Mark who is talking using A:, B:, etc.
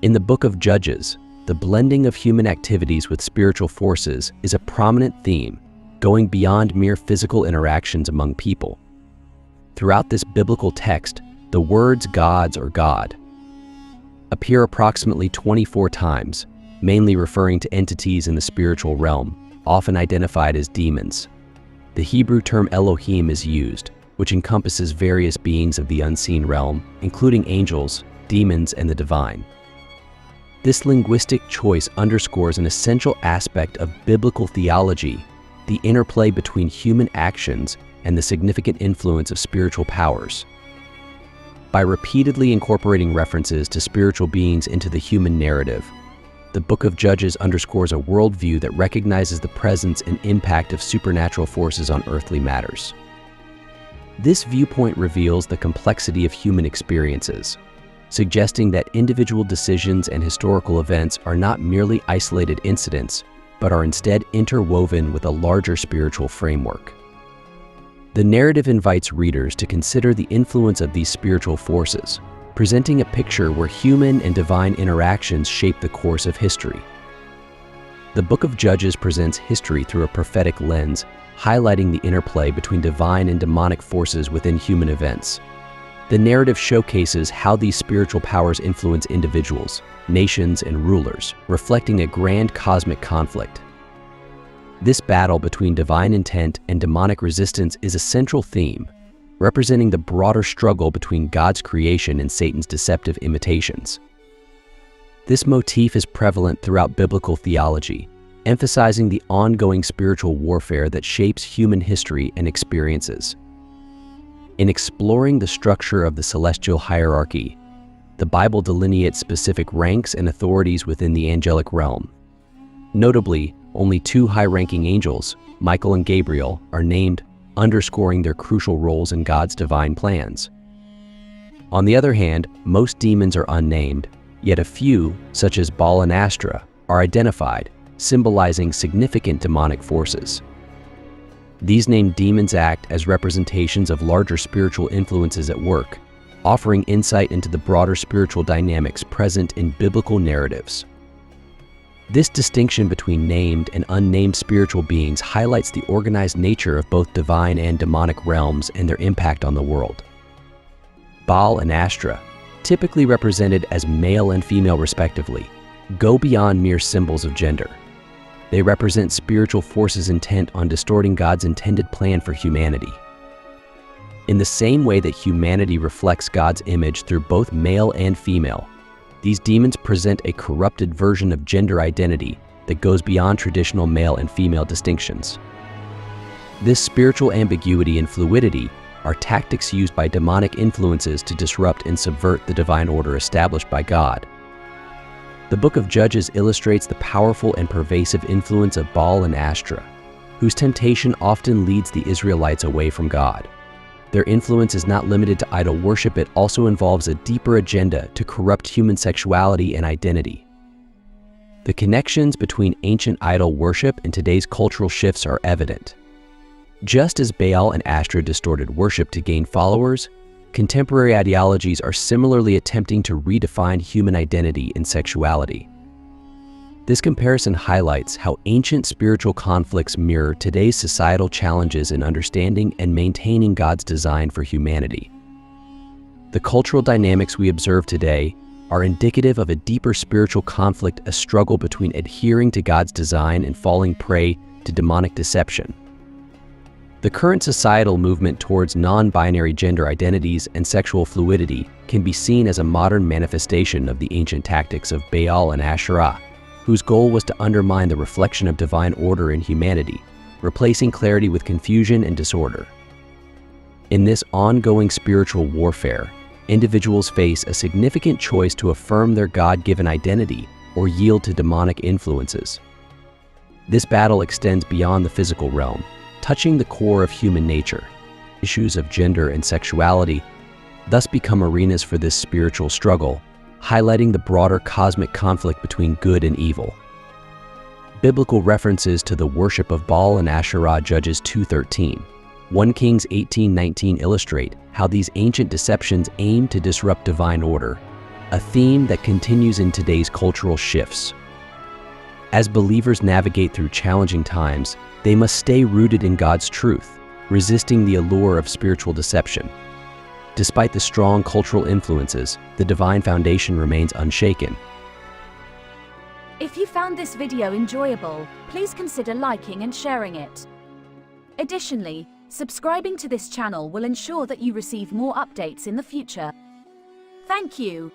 A: In the book of Judges, the blending of human activities with spiritual forces is a prominent theme, going beyond mere physical interactions among people. Throughout this biblical text, the words gods or God appear approximately 24 times, mainly referring to entities in the spiritual realm, often identified as demons. The Hebrew term Elohim is used, which encompasses various beings of the unseen realm, including angels, demons, and the divine. This linguistic choice underscores an essential aspect of biblical theology, the interplay between human actions and the significant influence of spiritual powers. By repeatedly incorporating references to spiritual beings into the human narrative, the Book of Judges underscores a worldview that recognizes the presence and impact of supernatural forces on earthly matters. This viewpoint reveals the complexity of human experiences, suggesting that individual decisions and historical events are not merely isolated incidents, but are instead interwoven with a larger spiritual framework. The narrative invites readers to consider the influence of these spiritual forces, presenting a picture where human and divine interactions shape the course of history. The Book of Judges presents history through a prophetic lens, highlighting the interplay between divine and demonic forces within human events. The narrative showcases how these spiritual powers influence individuals, nations, and rulers, reflecting a grand cosmic conflict. This battle between divine intent and demonic resistance is a central theme, representing the broader struggle between God's creation and Satan's deceptive imitations. This motif is prevalent throughout biblical theology, emphasizing the ongoing spiritual warfare that shapes human history and experiences. In exploring the structure of the celestial hierarchy, the Bible delineates specific ranks and authorities within the angelic realm. Notably, only two high-ranking angels, Michael and Gabriel, are named, underscoring their crucial roles in God's divine plans. On the other hand, most demons are unnamed, yet a few, such as Baal and Astra, are identified, symbolizing significant demonic forces. These named demons act as representations of larger spiritual influences at work, offering insight into the broader spiritual dynamics present in biblical narratives. This distinction between named and unnamed spiritual beings highlights the organized nature of both divine and demonic realms and their impact on the world. Baal and Astra, typically represented as male and female respectively, go beyond mere symbols of gender. They represent spiritual forces intent on distorting God's intended plan for humanity. In the same way that humanity reflects God's image through both male and female, these demons present a corrupted version of gender identity that goes beyond traditional male and female distinctions. This spiritual ambiguity and fluidity are tactics used by demonic influences to disrupt and subvert the divine order established by God. The Book of Judges illustrates the powerful and pervasive influence of Baal and Astra, whose temptation often leads the Israelites away from God. Their influence is not limited to idol worship, it also involves a deeper agenda to corrupt human sexuality and identity. The connections between ancient idol worship and today's cultural shifts are evident. Just as Baal and Astra distorted worship to gain followers, contemporary ideologies are similarly attempting to redefine human identity and sexuality. This comparison highlights how ancient spiritual conflicts mirror today's societal challenges in understanding and maintaining God's design for humanity. The cultural dynamics we observe today are indicative of a deeper spiritual conflict, a struggle between adhering to God's design and falling prey to demonic deception. The current societal movement towards non-binary gender identities and sexual fluidity can be seen as a modern manifestation of the ancient tactics of Baal and Asherah, whose goal was to undermine the reflection of divine order in humanity, replacing clarity with confusion and disorder. In this ongoing spiritual warfare, individuals face a significant choice to affirm their God-given identity or yield to demonic influences. This battle extends beyond the physical realm, touching the core of human nature. Issues of gender and sexuality thus become arenas for this spiritual struggle, highlighting the broader cosmic conflict between good and evil. Biblical references to the worship of Baal and Asherah, Judges 2:13, 1 Kings 18:19 illustrate how these ancient deceptions aim to disrupt divine order, a theme that continues in today's cultural shifts. As believers navigate through challenging times, they must stay rooted in God's truth, resisting the allure of spiritual deception. Despite the strong cultural influences, the divine foundation remains unshaken.
B: If you found this video enjoyable, please consider liking and sharing it. Additionally, subscribing to this channel will ensure that you receive more updates in the future. Thank you.